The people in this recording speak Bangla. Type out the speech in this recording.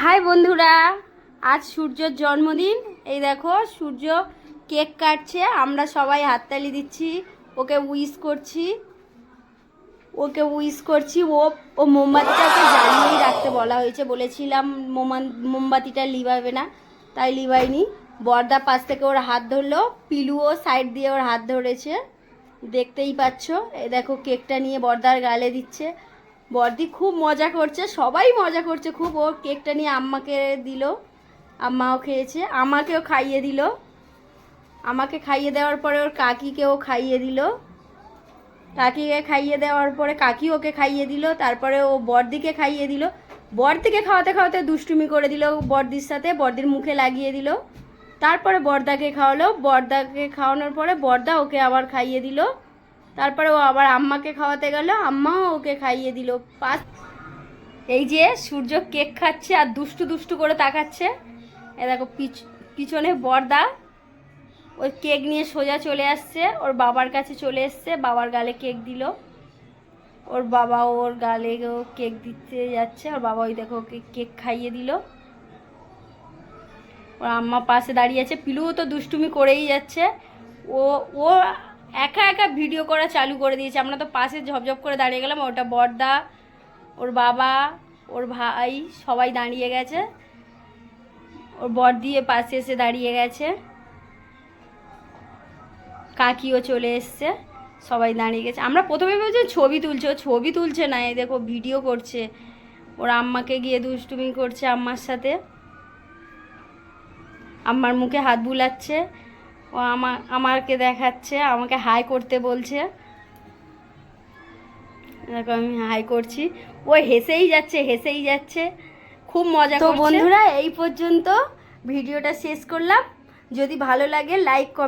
হাই বন্ধুরা, আজ সূর্যর জন্মদিন। এই দেখো সূর্য কেক কাটছে, আমরা সবাই হাততালি দিচ্ছি, ওকে উইশ করছি। ও মোমবাতিটাকে জ্বালিয়েই রাখতে বলা হয়েছে, বলেছিলাম মোমবাতিটা লিভাবে না, তাই লিভাইনি। বর্দা পাশ থেকে ওর হাত ধরলো, পিলুও সাইড দিয়ে ওর হাত ধরেছে, দেখতেই পাচ্ছ। এই দেখো কেকটা নিয়ে বর্দার গালে দিচ্ছে। বর্দি খুব মজা করছে, সবাই মজা করছে খুব। ও কেকটা নিয়ে আম্মাকে দিল, আম্মাও খেয়েছে, আমাকেও খাইয়ে দিল। আমাকে খাইয়ে দেওয়ার পরে ওর কাকিকেও খাইয়ে দিল। কাকিকে খাইয়ে দেওয়ার পরে কাকি ওকে খাইয়ে দিল, তারপরে ও বর্দিকে খাইয়ে দিল। বর্দিকে খাওয়াতে খাওয়াতে দুষ্টুমি করে দিল বর্দির সাথে, বর্দির মুখে লাগিয়ে দিল। তারপরে বর্দাকে খাওয়ালো, বর্দাকে খাওয়ানোর পরে বর্দা ওকে আবার খাইয়ে দিল। তারপরে ও আবার আম্মাকে খাওয়াতে গেল, আম্মাও ওকে খাইয়ে দিল। এই যে সূর্য কেক খাচ্ছে আর দুষ্টু দুষ্টু করে তাকাচ্ছে। এ দেখো পিছনে বর্দা ওই কেক নিয়ে সোজা চলে আসছে, ওর বাবার কাছে চলে এসছে, বাবার গালে কেক দিল। ওর বাবা ওর গালে কেক দিতে যাচ্ছে, ওর বাবা ওই দেখো ওকে কেক খাইয়ে দিল। ওর আম্মা পাশে দাঁড়িয়ে আছে। পিলুও তো দুষ্টুমি করেই যাচ্ছে। ও ও একা একা ভিডিও করা চালু করে দিয়েছে। আমরা তো পাশে ঝপঝপ করে দাঁড়িয়ে গেলাম। ওটা বর্দা, ওর বাবা, ওর ভাই সবাই দাঁড়িয়ে গেছে। ওর বর্দি পাশে এসে দাঁড়িয়ে গেছে, কাকিও চলে এসছে, সবাই দাঁড়িয়ে গেছে। আমরা প্রথমে ভেবেছি ছবি তুলছে, ও ছবি তুলছে না, এই দেখো ভিডিও করছে। ওর আম্মাকে গিয়ে দুষ্টুমি করছে আম্মার সাথে, আম্মার মুখে হাত বুলাচ্ছে। ও আমাকে দেখাচ্ছে, আমাকে হাই করতে বলছে। দেখো আমি হাই করছি, ও হেসেই যাচ্ছে, খুব মজা করছে। তো বন্ধুরা, এই পর্যন্ত ভিডিওটা শেষ করলাম। যদি ভালো লাগে লাইক কমেন্ট